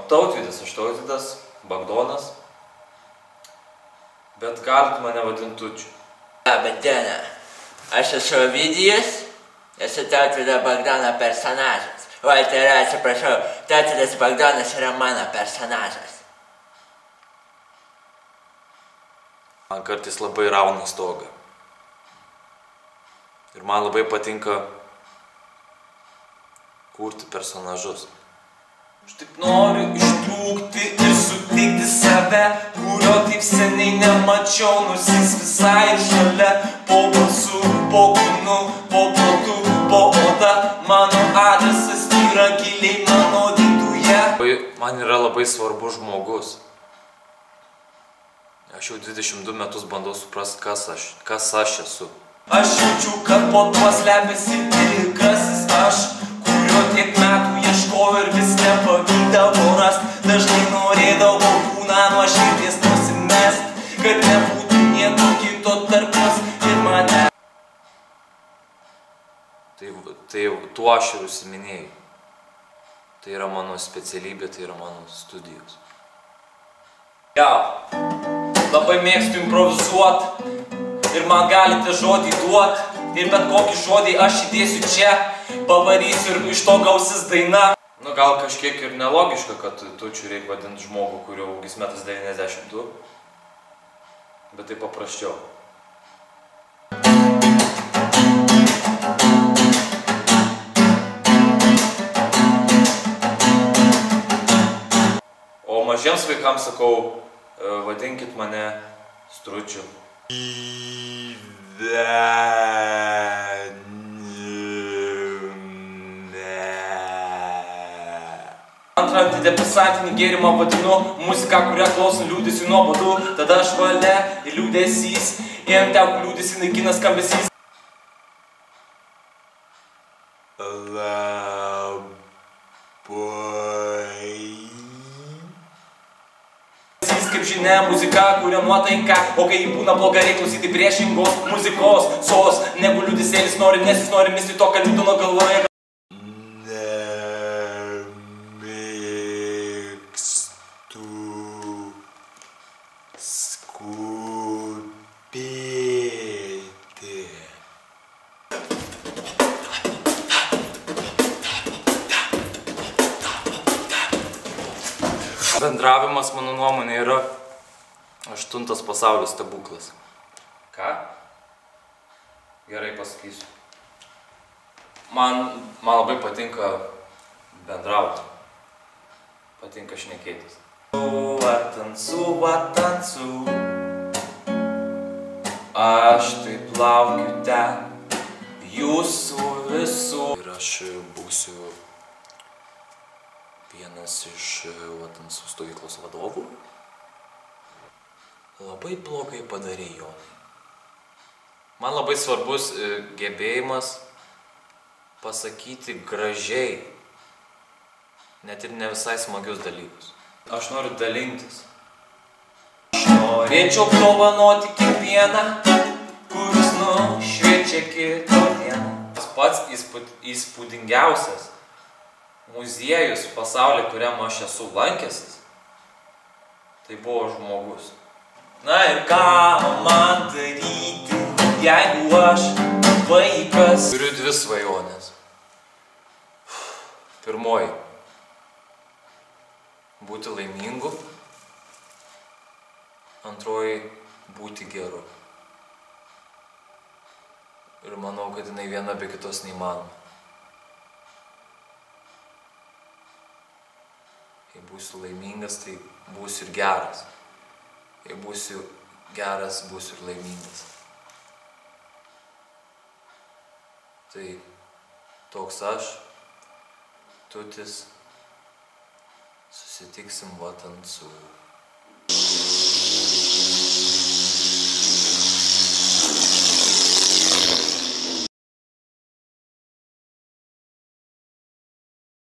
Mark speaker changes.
Speaker 1: Tautvydas, aš Tautvydas, Bagdonas, bet galit mane vadinti Tučiu.
Speaker 2: Labą dieną, aš esu Ovidijus, esu Tautvydo Bagdono personažas. Oi, tai yra, atsiprašau, Tautvydas Bagdonas yra mano personažas.
Speaker 1: Man kartais labai rauna stogą. Ir man labai patinka kurti personažus. Aš tik noriu ištrūkti ir sutikti save, kurio taip seniai nemačiau, nors jis visai šalia. Po balsu, po kūnu, po protu, po oda, mano adresas yra giliai mano viduje. Man yra labai svarbus žmogus. Aš jau 22 metus bandau suprasti, kas aš esu. Aš jaučiu, kad po tuo slepiasi tikrasis aš, kurio tiek metų ieškojau ir vis nepavykdavo rast. Dažnai norėdavau kūną nuo širdies nusimest, kad nebūtų nieko kito tarp jos ir mane. Tai tuo aš ir užsiminėjau. Tai yra mano specialybė, tai yra mano studijos. Labai mėgstu improvizuot ir man galite žodį duot. Ir bet kokį žodį aš įdėsiu čia, pavarysiu ir iš to gausis daina. Nu gal kažkiek ir nelogiška, kad Tučiu reikia vadinti žmogų, kurio ūgis 1,92 m. Bet tai paprasčiau. O mažiems vaikams sakau, vadinkit mane Stručiu. Antrą antidepresantinį gėrimą vadinu muziką, kurią klausom liūdesiu nuobodu. Tada aš valia ir liūdesys, jiem teko liūdesį naikina skambesys. Kaip žinia, muzika kuria nuotaiką, o kai jį būna bloga, reikia klausyti priešingos muzikos sos. Negu liūdesėlis nori, nes jis nori misti to, kad liūdino galvoje. Bendravimas, mano nuomonė, yra 8. pasaulio stebuklas. Ką? Gerai pasakysiu. Man labai patinka bendrauti. Patinka šnekėtis. Tancu, aš taip laukiu ten jūsų visų. Ir aš būsiu vienas iš Tansų stovyklos vadovų. Labai blogai padarė Jonai. Man labai svarbus gebėjimas pasakyti gražiai, net ir ne visai smagius dalykus. Aš noriu dalintis. Aš norėčiau dovanoti kiekvieną, kuris nušviečia kito dieną. Tas pats įspūdingiausias muziejus pasaulyje, kuriam aš esu lankęsis, tai buvo žmogus. Na ir ką man daryti, jeigu aš vaikas? Turiu 2 svajonės. Pirmoji – būti laimingu. Antroji – būti geru. Ir manau, kad jinai viena be kitos neįmanoma. Jei būsiu laimingas, tai būsiu ir geras. Jei būsiu geras, būsiu ir laimingas. Tai toks aš, Tutis, susitiksim Tansų.